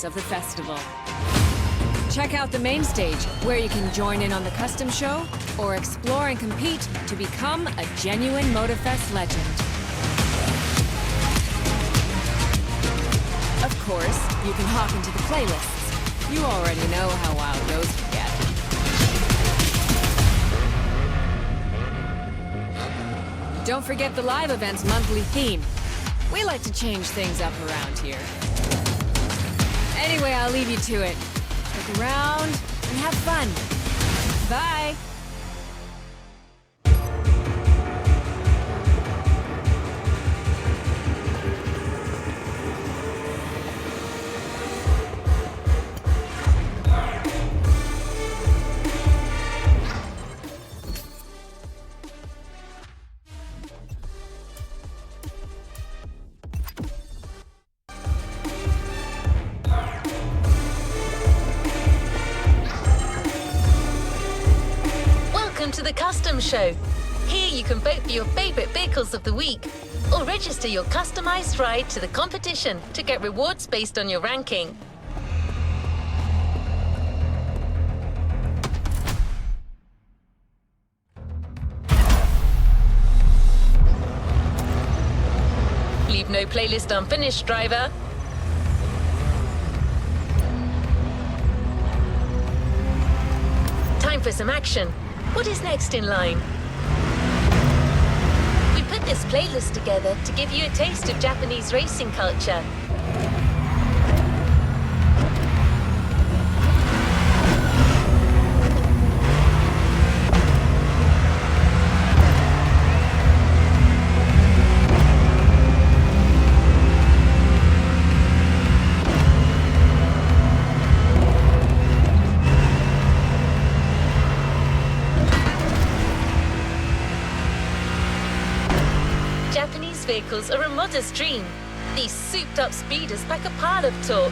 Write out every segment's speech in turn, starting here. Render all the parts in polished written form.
of the festival. Check out the main stage, where you can join in on the custom show or explore and compete to become a genuine Motorfest legend. Of course, you can hop into the playlists. You already know how wild those can get. Don't forget the live event's monthly theme. We like to change things up around here. Anyway, I'll leave you to it. Look around and have fun. Bye! To the custom show. Here you can vote for your favorite vehicles of the week or register your customized ride to the competition to get rewards based on your ranking. Leave no playlist unfinished, driver. Time for some action. What is next in line? We put this playlist together to give you a taste of Japanese racing culture. Japanese vehicles are a modest dream. These souped-up speeders pack a pile of torque.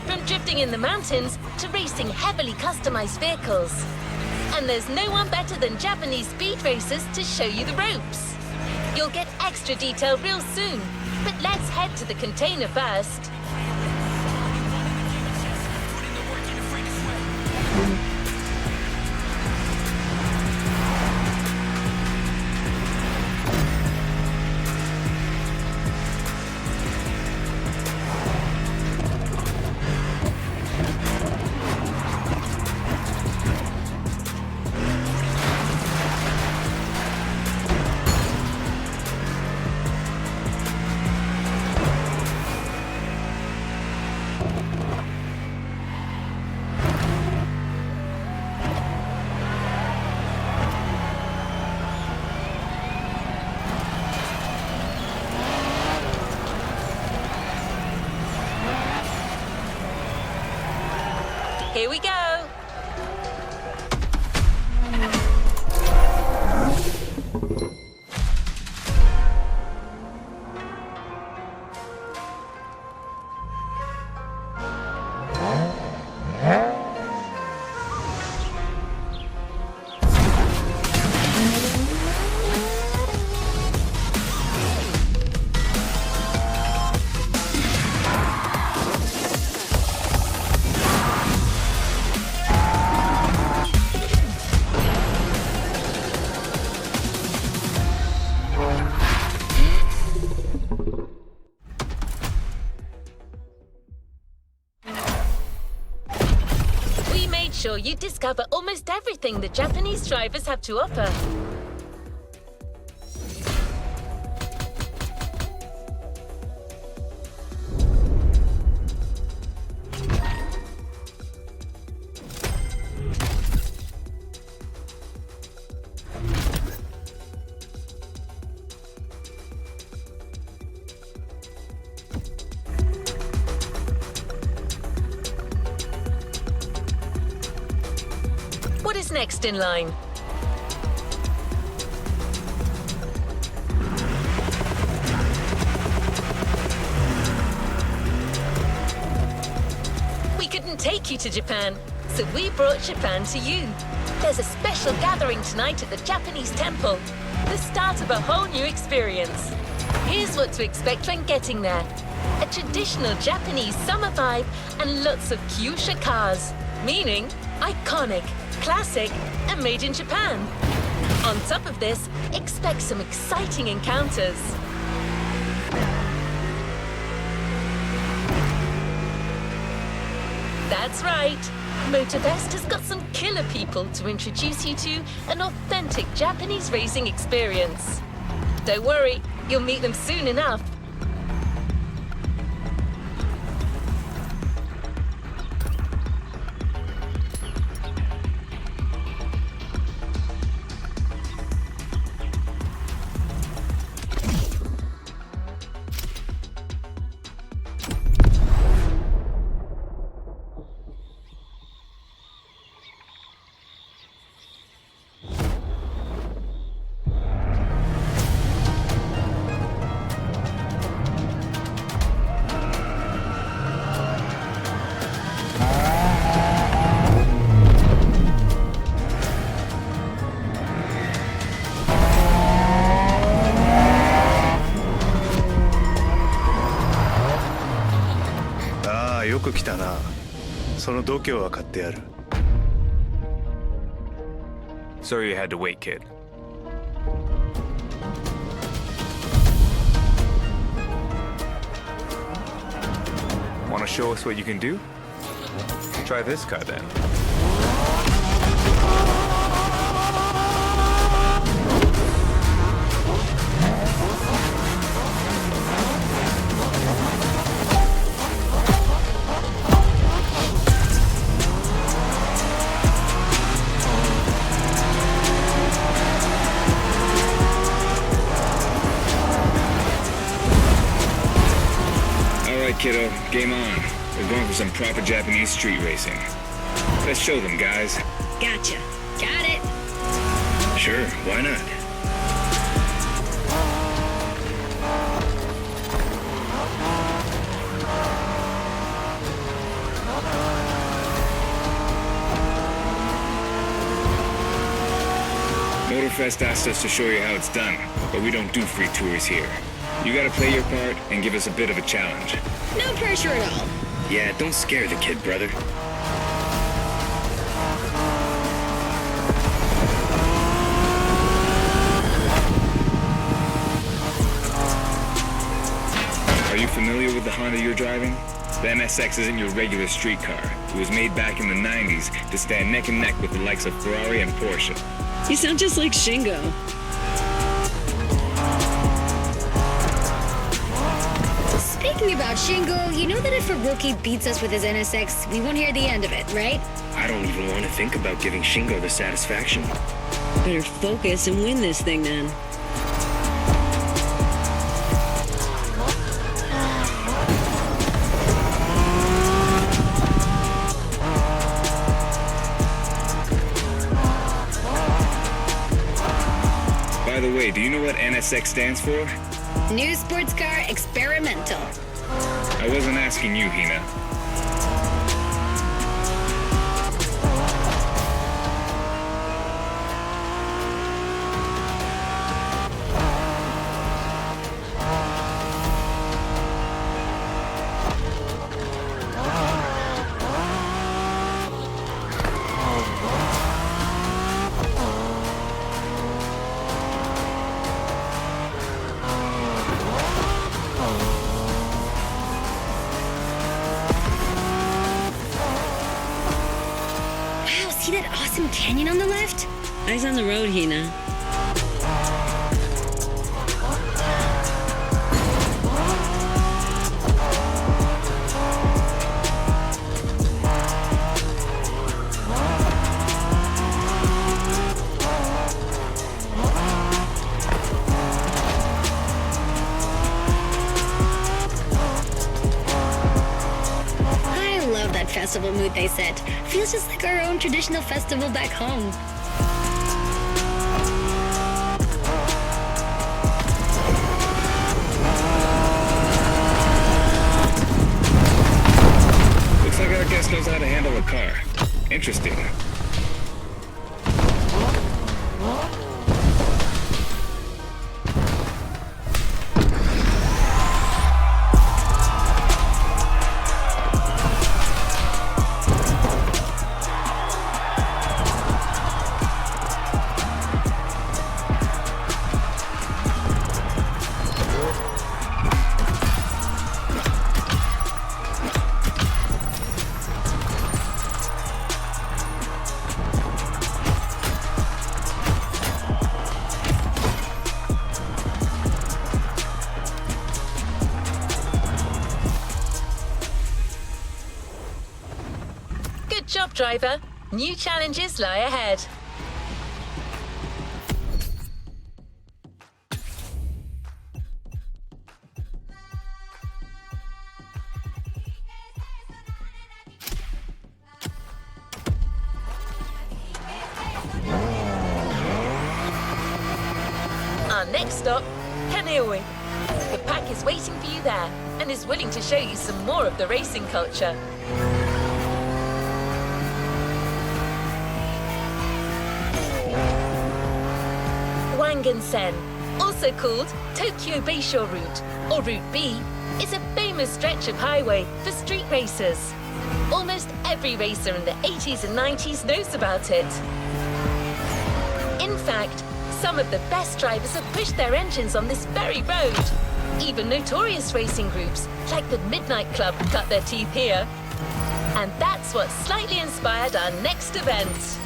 From drifting in the mountains to racing heavily customized vehicles. And there's no one better than Japanese speed racers to show you the ropes. You'll get extra detail real soon, but let's head to the container first. Here we go! Sure you discover almost everything the Japanese drivers have to offer. What is next in line? couldn't take you to Japan, so we brought Japan to you. There's a special gathering tonight at the Japanese temple. The start of a whole new experience. Here's what to expect when getting there. A traditional Japanese summer vibe and lots of kyusha cars. Meaning, iconic, classic, and made in Japan. On top of this, expect some exciting encounters. That's right. Motorfest has got some killer people to introduce you to an authentic Japanese racing experience. Don't worry, you'll meet them soon enough. Ah, よく来たな。その度胸は買ってやる。Sorry you had to wait, kid. Want to show us what you can do? Try this car then. Kiddo, game on. We're going for some proper Japanese street racing. Let's show them, guys. Gotcha. Got it. Sure, why not? Motorfest asked us to show you how it's done, but we don't do free tours here. You gotta play your part and give us a bit of a challenge. No pressure at all. Yeah, don't scare the kid, brother. Are you familiar with the Honda you're driving? The NSX isn't your regular street car. It was made back in the 90s to stand neck and neck with the likes of Ferrari and Porsche. You sound just like Shingo. Speaking about Shingo, you know that if a rookie beats us with his NSX, we won't hear the end of it, right? I don't even want to think about giving Shingo the satisfaction. Better focus and win this thing then. By the way, do you know what NSX stands for? New sports car experimental. I wasn't asking you, Hina. See that awesome canyon on the left? Eyes on the road, Hina. Festival mood they set. Feels just like our own traditional festival back home. Looks like our guest knows how to driver. New challenges lie ahead. Our next stop, Kaneohe. The pack is waiting for you there and is willing to show you some more of the racing culture. Wangan-sen, also called Tokyo Bayshore Route, or Route B, is a famous stretch of highway for street racers. Almost every racer in the 80s and 90s knows about it. In fact, some of the best drivers have pushed their engines on this very road. Even notorious racing groups, like the Midnight Club, cut their teeth here. And that's what slightly inspired our next event.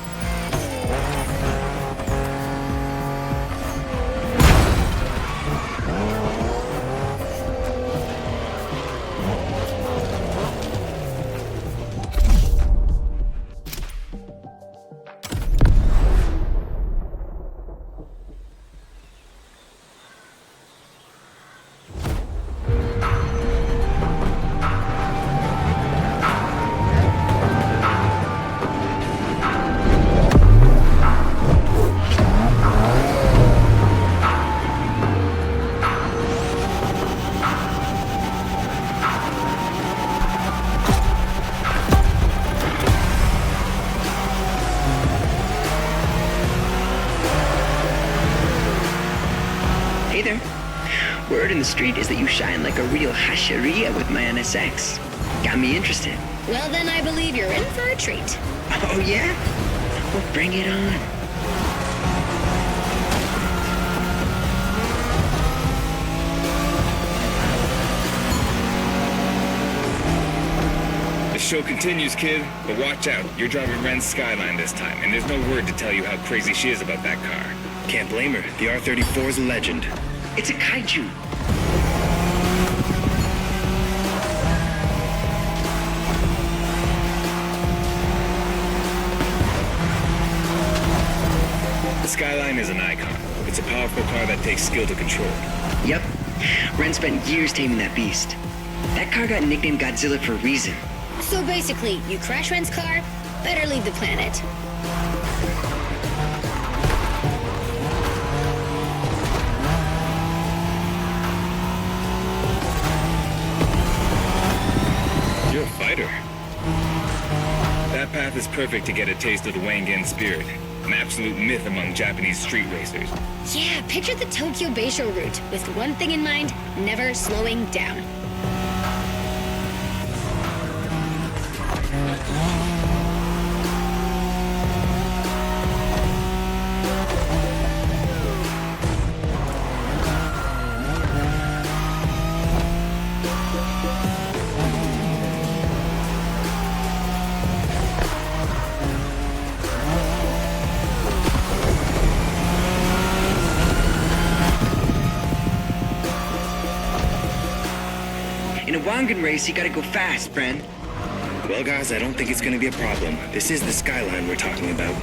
Hey there. Word in the street is that you shine like a real hasheria with my NSX. Got me interested. Well, then I believe you're in for a treat. Oh, yeah? Well, bring it on. The show continues, kid, but watch out. You're driving Ren's Skyline this time, and there's no word to tell you how crazy she is about that car. Can't blame her. The R34 is a legend. It's a kaiju. The Skyline is an icon. It's a powerful car that takes skill to control. Yep. Ren spent years taming that beast. That car got nicknamed Godzilla for a reason. So basically, you crash Ren's car, better leave the planet. You're a fighter. That path is perfect to get a taste of the Wangan spirit, an absolute myth among Japanese street racers. Yeah, picture the Tokyo Bayshore route, with one thing in mind, never slowing down. In a Wangan race, you gotta go fast, Bren. Well, guys, I don't think it's gonna be a problem. This is the Skyline we're talking about.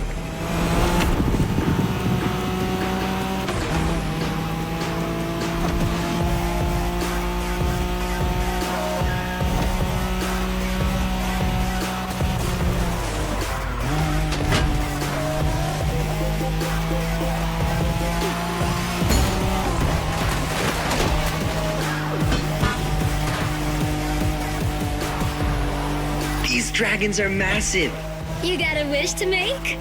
These dragons are massive. You got a wish to make?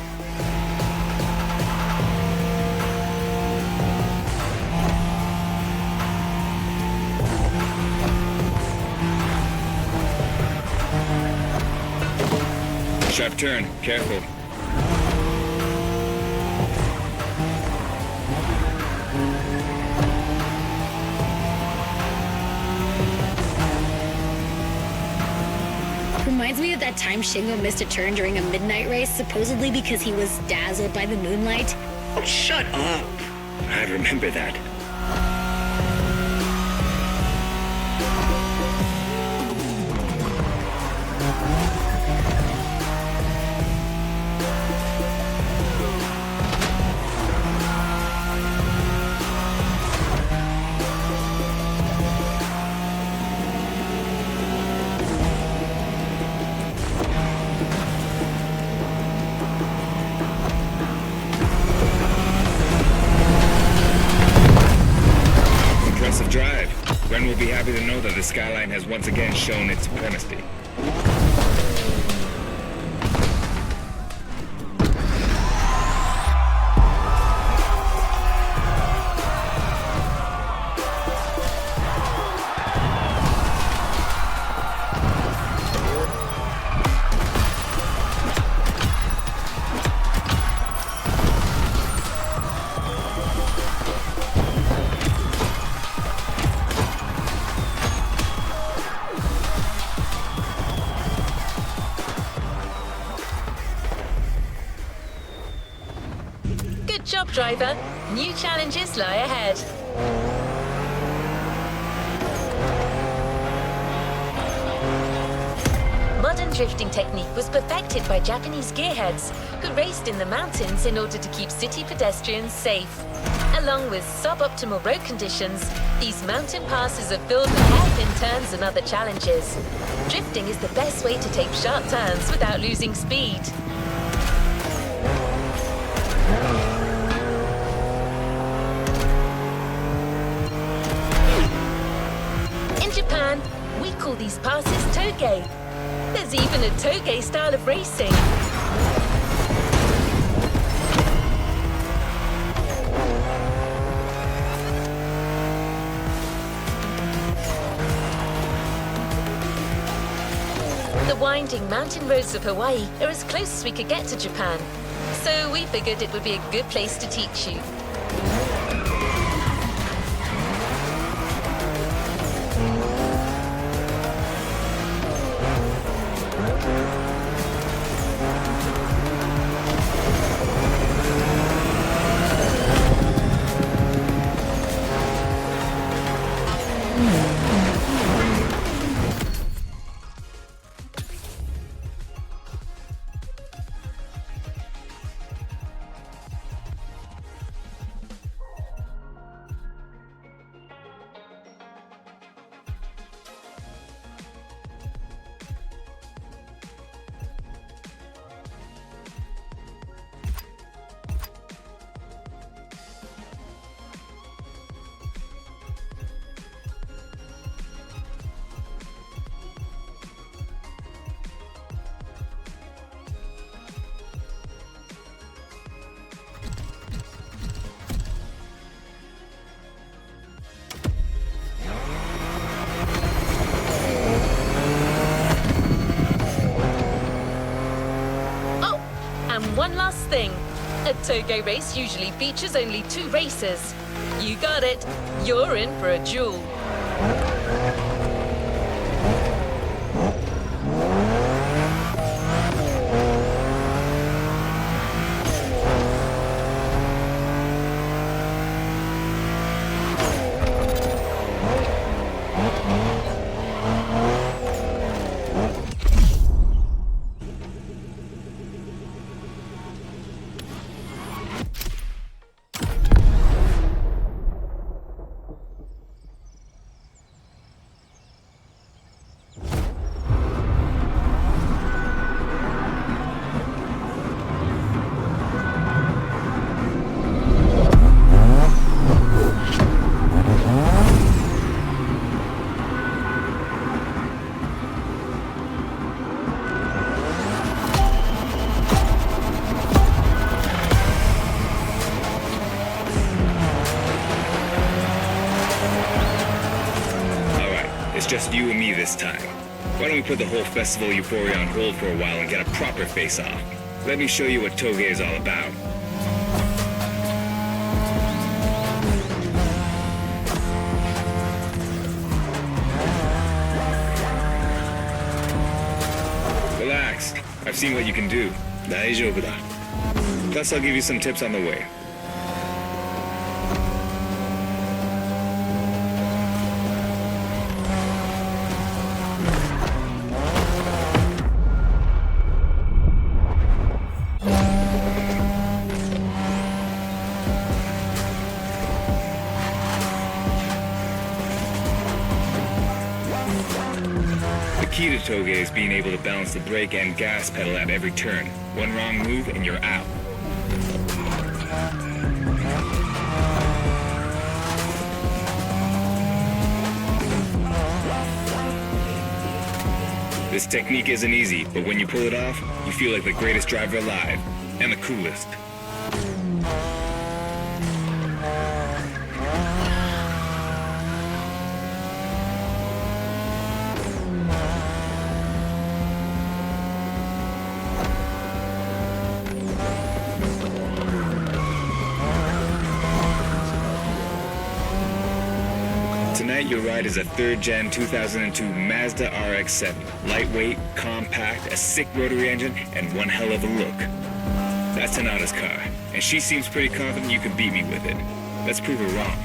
Sharp turn, careful. Reminds me of that time Shingo missed a turn during a midnight race, supposedly because he was dazzled by the moonlight. Oh, shut up. I remember that. happy to know that the Skyline has once again shown its supremacy. Good job, driver. New challenges lie ahead. Modern drifting technique was perfected by Japanese gearheads who raced in the mountains in order to keep city pedestrians safe. Along with suboptimal road conditions, these mountain passes are filled with hairpin turns and other challenges. Drifting is the best way to take sharp turns without losing speed. In Japan, we call these passes toge. There's even a toge style of racing. The winding mountain roads of Hawaii are as close as we could get to Japan, so we figured it would be a good place to teach you. One last thing. A toge race usually features only 2 racers. You got it. You're in for a duel. It's just you and me this time. Why don't we put the whole festival euphoria on hold for a while and get a proper face-off? Let me show you what toge is all about. Relax. I've seen what you can do. 大丈夫だ. Plus, I'll give you some tips on the way. The key to toge is being able to balance the brake and gas pedal at every turn. One wrong move and you're out. This technique isn't easy, but when you pull it off, you feel like the greatest driver alive. And the coolest. Tonight, your ride is a third-gen 2002 Mazda RX-7. Lightweight, compact, a sick rotary engine, and one hell of a look. That's Tanada's car, and she seems pretty confident you can beat me with it. Let's prove her wrong.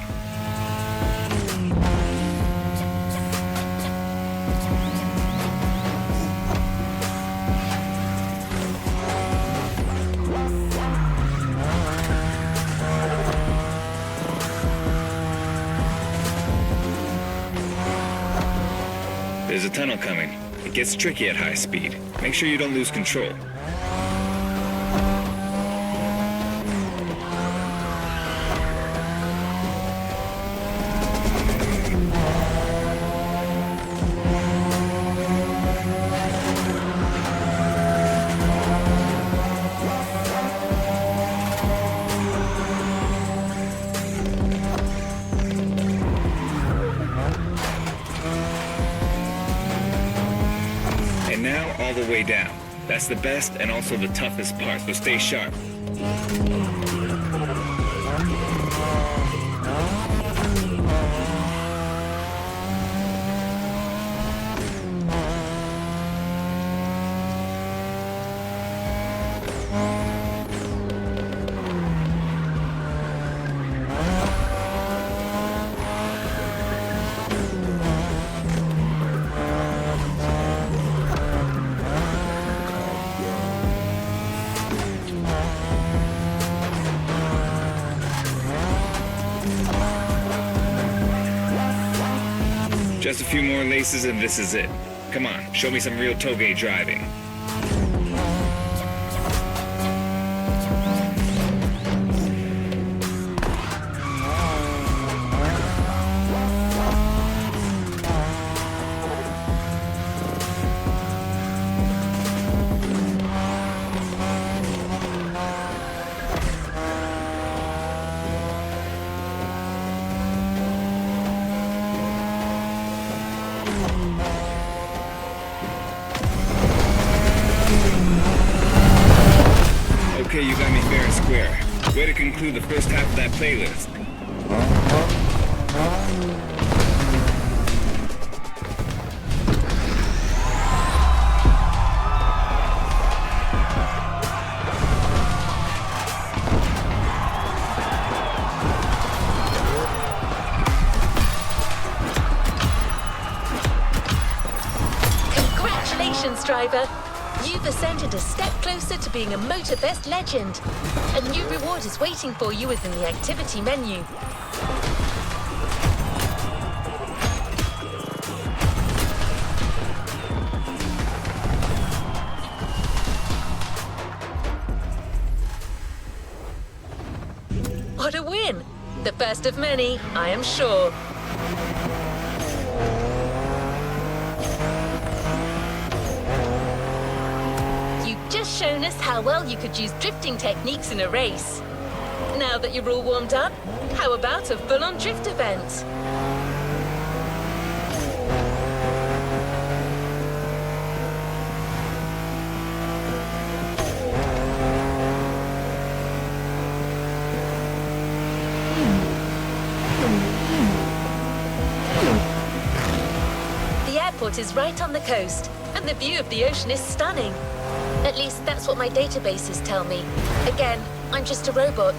There's a tunnel coming. It gets tricky at high speed. Make sure you don't lose control. And now, all the way down. That's the best and also the toughest part, so stay sharp. Just a few more laces and this is it. Come on, show me some real toge driving. Okay, you got me fair and square. Way to conclude the first half of that playlist. Congratulations, driver! You've ascended a step closer to being a Motorfest legend. A new reward is waiting for you within the activity menu. What a win! The first of many, I am sure. Just shown us how well you could use drifting techniques in a race. Now that you're all warmed up, how about a full-on drift event? The airport is right on the coast, and the view of the ocean is stunning. At least that's what my databases tell me. Again, I'm just a robot.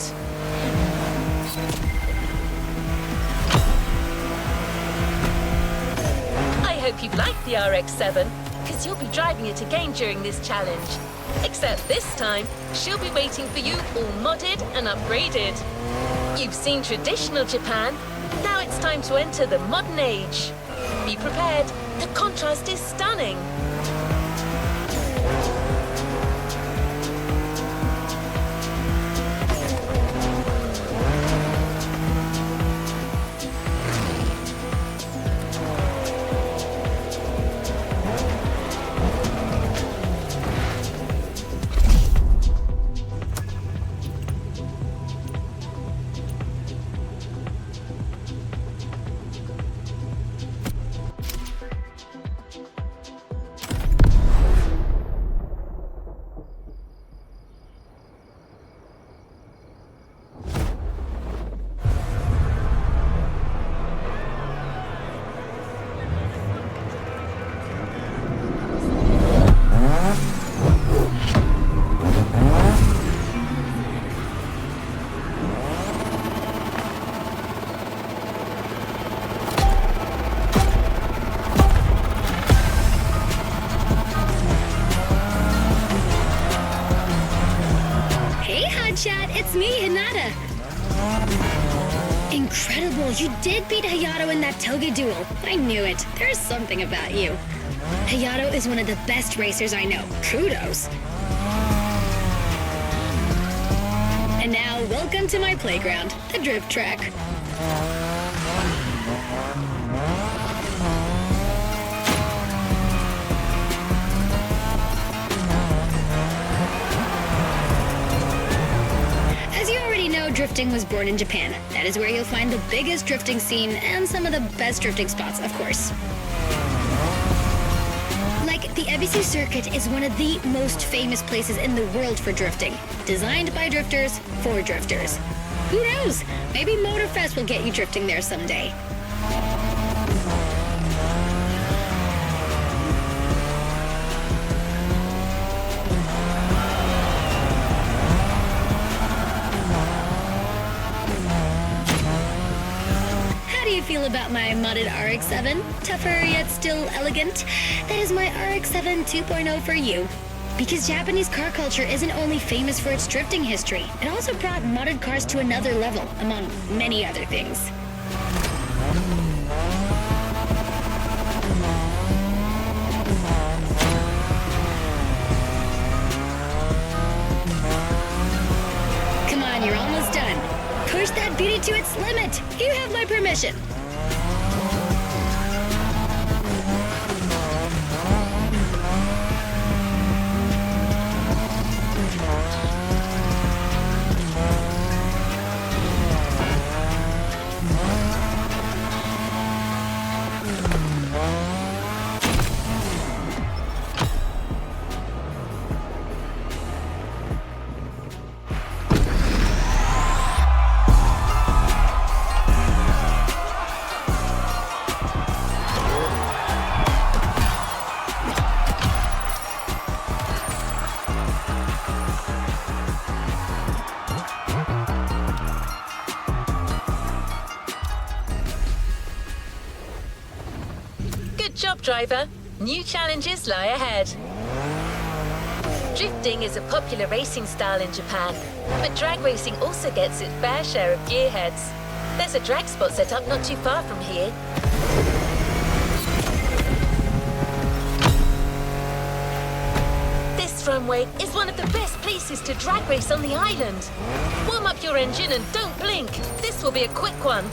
I hope you like the RX-7, because you'll be driving it again during this challenge. Except this time, she'll be waiting for you all modded and upgraded. You've seen traditional Japan, now it's time to enter the modern age. Be prepared, the contrast is stunning. incredible! You did beat Hayato in that toga duel. I knew it. There's something about you. Hayato is one of the best racers I know. Kudos. And now, welcome to my playground, the drift track. As you already know, drifting was born in Japan. That is where you'll find the biggest drifting scene and some of the best drifting spots, of course. Like, the Ebisu Circuit is one of the most famous places in the world for drifting. Designed by drifters, for drifters. Who knows? Maybe Motorfest will get you drifting there someday. How do you feel about my modded RX-7? Tougher yet still elegant? That is my RX-7 2.0 for you. Because Japanese car culture isn't only famous for its drifting history, it also brought modded cars to another level, among many other things. Come on, you're almost done. Push that beauty to its limit. You have my permission. Good job, driver. New challenges lie ahead. Drifting is a popular racing style in Japan, but drag racing also gets its fair share of gearheads. There's a drag spot set up not too far from here. This runway is one of the best places to drag race on the island. Warm up your engine and don't blink. This will be a quick one.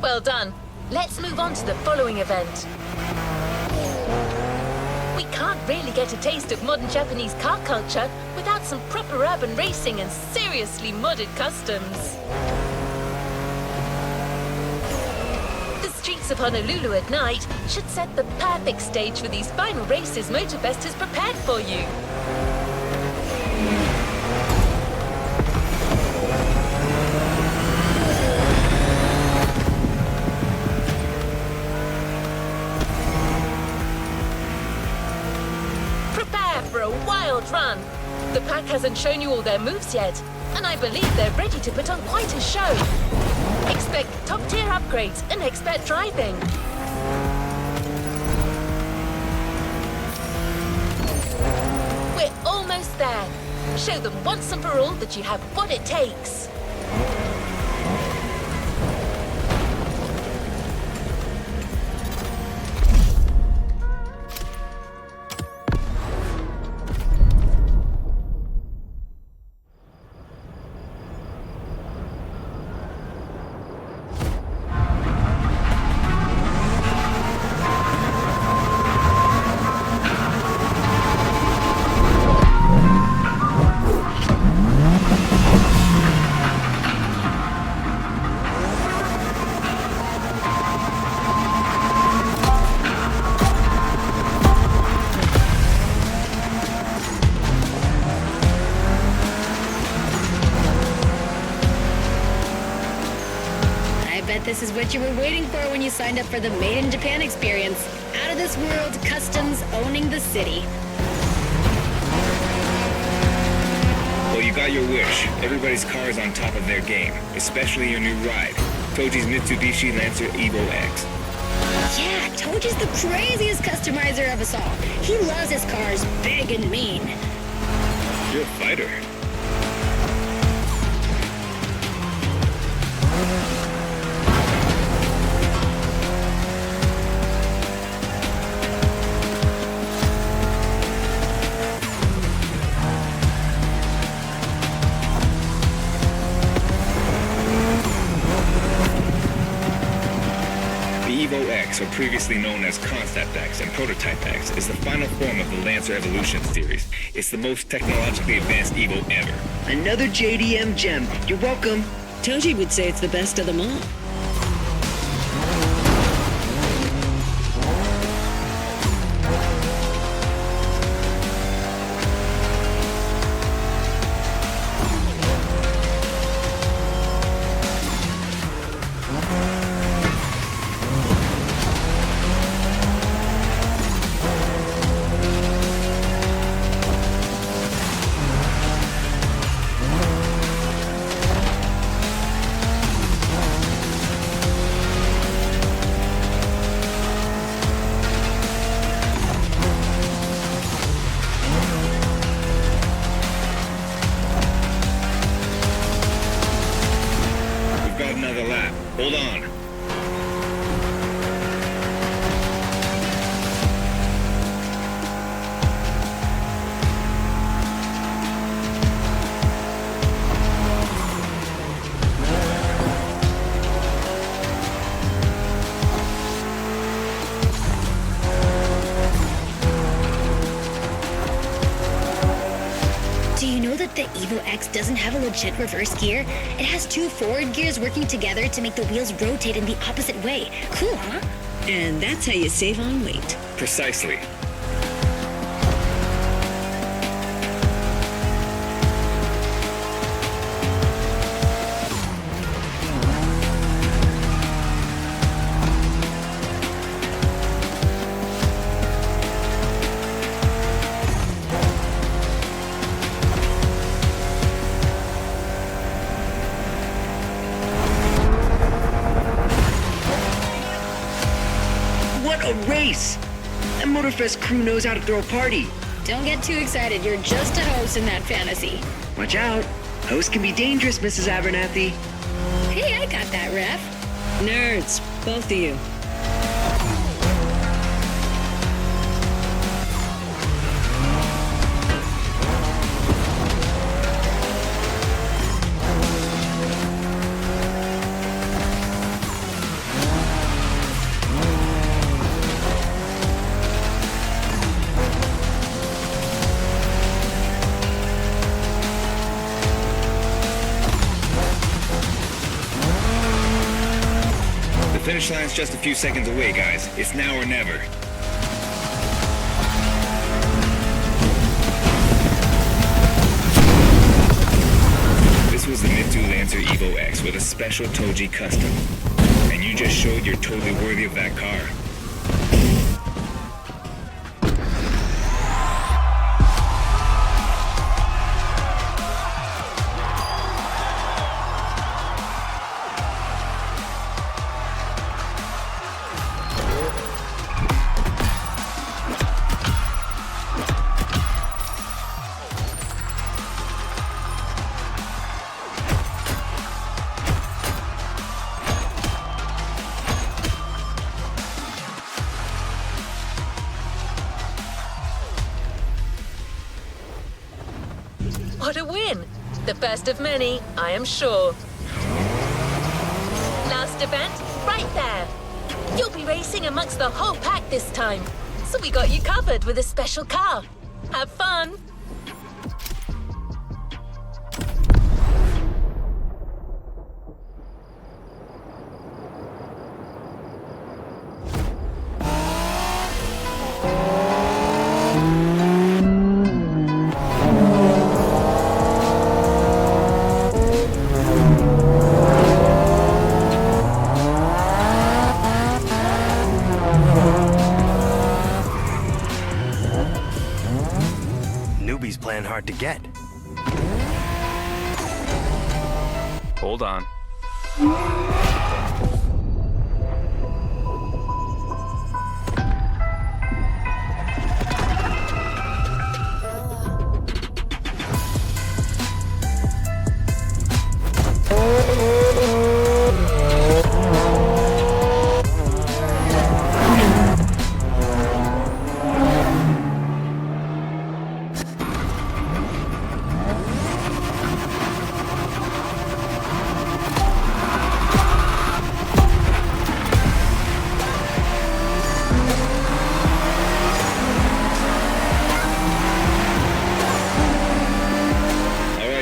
Well done. Let's move on to the following event. We can't really get a taste of modern Japanese car culture without some proper urban racing and seriously modded customs. The streets of Honolulu at night should set the perfect stage for these final races Motorfest has prepared for you. For a wild run. The pack hasn't shown you all their moves yet, and I believe they're ready to put on quite a show. Expect top-tier upgrades and expert driving. We're almost there. Show them once and for all that you have what it takes. This is what you were waiting for when you signed up for the Made in Japan experience. Out of this world customs owning the city. Well, you got your wish. Everybody's car is on top of their game, especially your new ride, Toji's Mitsubishi Lancer Evo X. Yeah, Toji's the craziest customizer of us all. He loves his cars big and mean. You're a fighter. Evo X, or previously known as Concept X and Prototype X, is the final form of the Lancer Evolution series. It's the most technologically advanced Evo ever. Another JDM gem. You're welcome. Toji would say it's the best of them all. Another lap. Hold on. Do you know that the Evo X doesn't have a legit reverse gear? It has two forward gears working together to make the wheels rotate in the opposite way. Cool, huh? And that's how you save on weight. Precisely. What a race! That Motorfest crew knows how to throw a party. Don't get too excited. You're just a host in that fantasy. Watch out. Hosts can be dangerous, Mrs. Abernathy. Hey, I got that, ref. Nerds, both of you. finish line's just a few seconds away, guys. It's now or never. This was the Mitsu Lancer Evo X with a special Toji custom. And you just showed you're totally worthy of that car. What a win! The first of many, I am sure. Last event, right there. You'll be racing amongst the whole pack this time. So we got you covered with a special car. Have fun! Newbies playing hard to get. Hold on.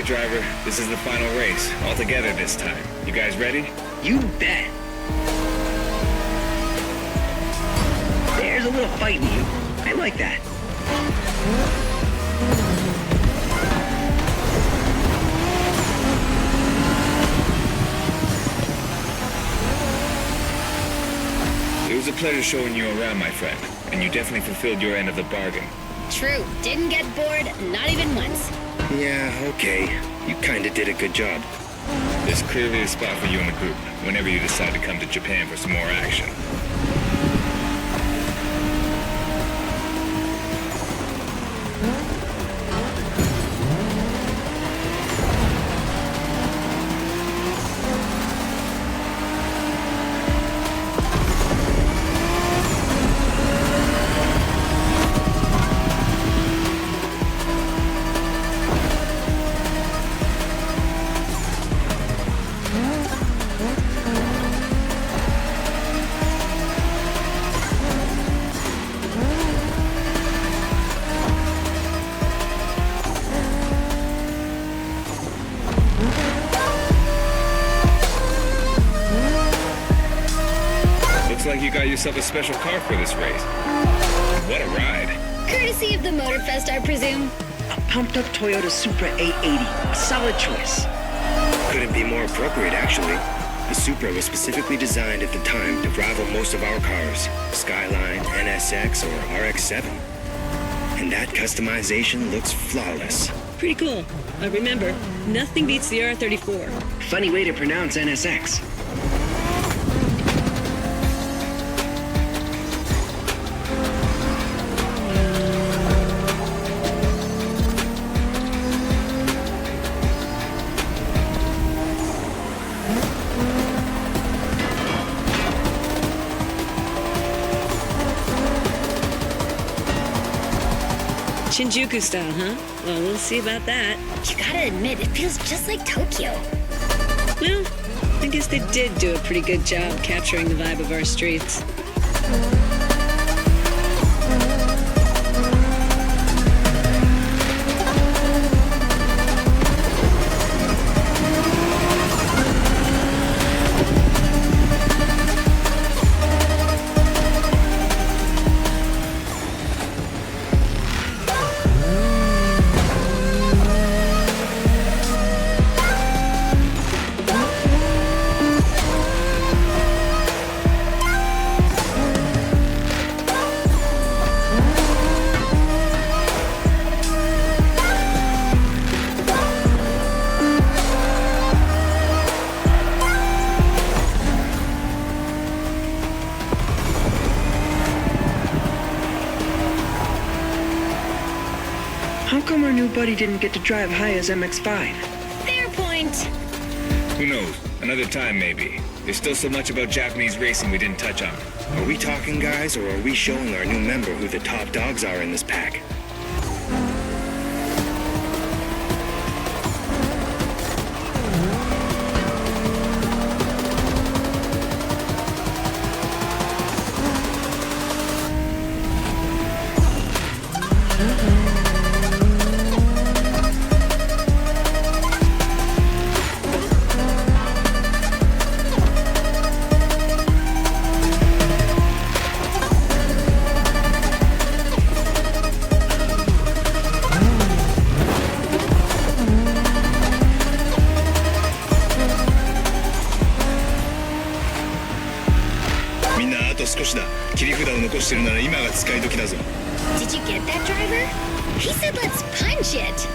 Driver, this is the final race, all together this time. You guys ready? You bet. There's a little fight in you. I like that. It was a pleasure showing you around, my friend, and you definitely fulfilled your end of the bargain. True. Didn't get bored, not even once. Yeah, okay. You kinda did a good job. There's clearly a spot for you in the group whenever you decide to come to Japan for some more action. Looks like you got yourself a special car for this race. What a ride. Courtesy of the Motorfest, I presume. A pumped-up Toyota Supra A80. A solid choice. Couldn't be more appropriate, actually. The Supra was specifically designed at the time to rival most of our cars, Skyline, NSX, or RX-7. And that customization looks flawless. Pretty cool. Remember, nothing beats the R34. Funny way to pronounce NSX. Shinjuku style, huh? Well, we'll see about that. You gotta admit, it feels just like Tokyo. Well, I guess they did do a pretty good job capturing the vibe of our streets. Buddy didn't get to drive high as MX-5? Fair point. Who knows? Another time, maybe. There's still so much about Japanese racing we didn't touch on. Are we talking, guys, or are we showing our new member who the top dogs are in this pack? Did you get that, driver? He said let's punch it.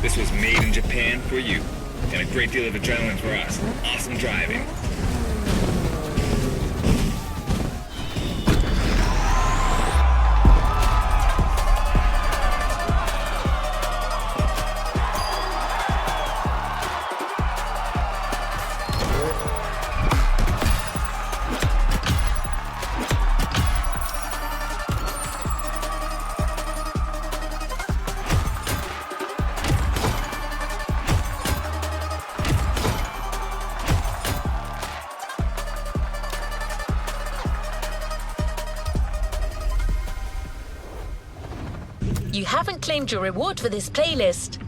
This was made in Japan for you, and a great deal of adrenaline for us. Awesome driving. You haven't claimed your reward for this playlist.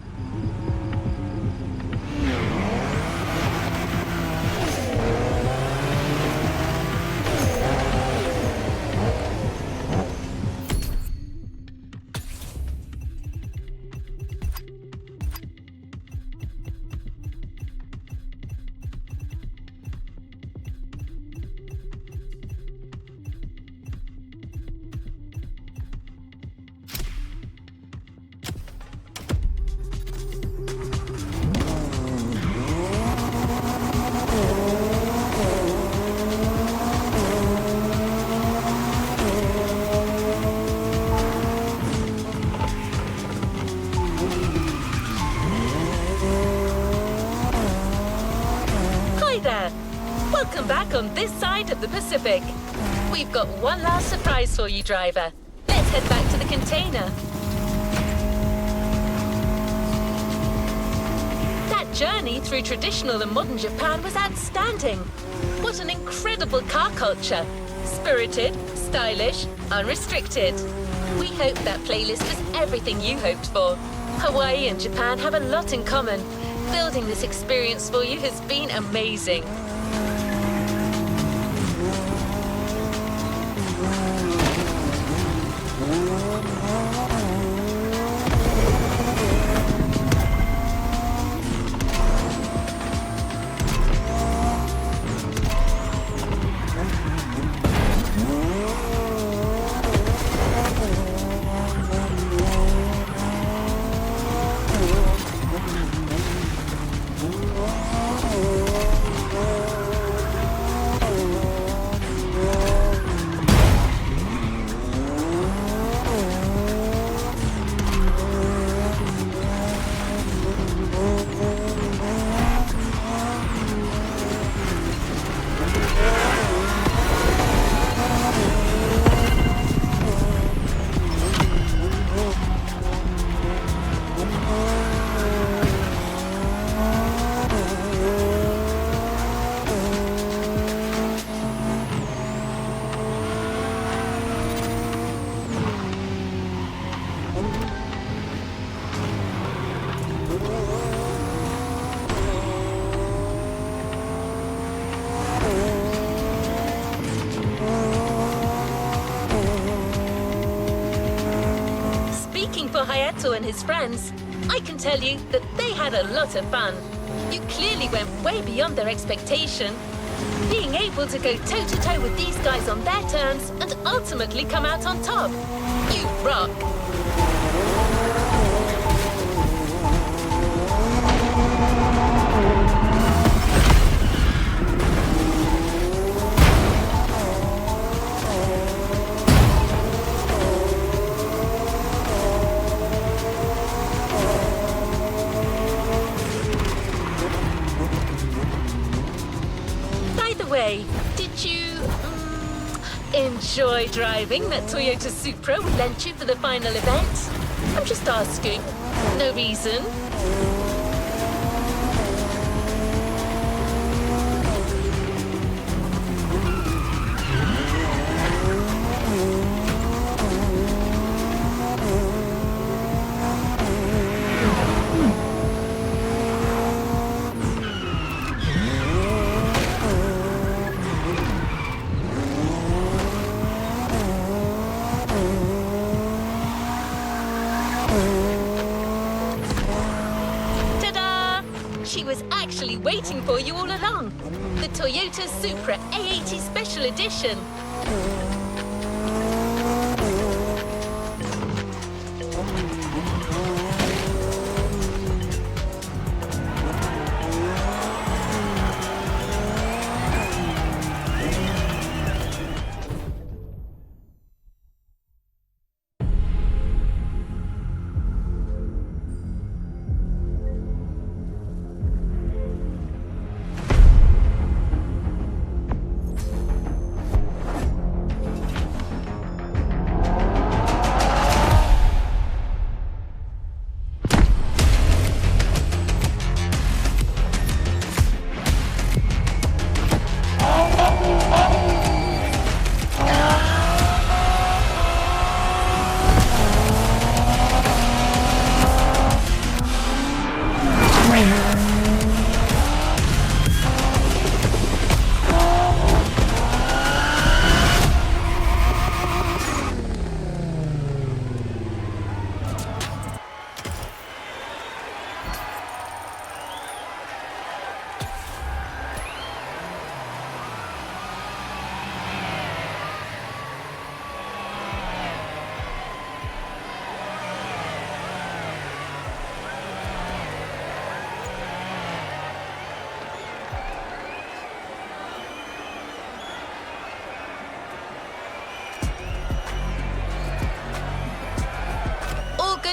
Welcome back on this side of the Pacific. We've got one last surprise for you, driver. Let's head back to the container. That journey through traditional and modern Japan was outstanding. What an incredible car culture. Spirited, stylish, unrestricted. We hope that playlist was everything you hoped for. Hawaii and Japan have a lot in common. Building this experience for you has been amazing. Otto and his friends, I can tell you that they had a lot of fun. You clearly went way beyond their expectation. Being able to go toe-to-toe with these guys on their terms and ultimately come out on top. You rock. Did you enjoy driving that Toyota Supra we lent you for the final event? I'm just asking. No reason. She was actually waiting for you all along. The Toyota Supra A80 Special Edition.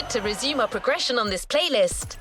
To resume our progression on this playlist.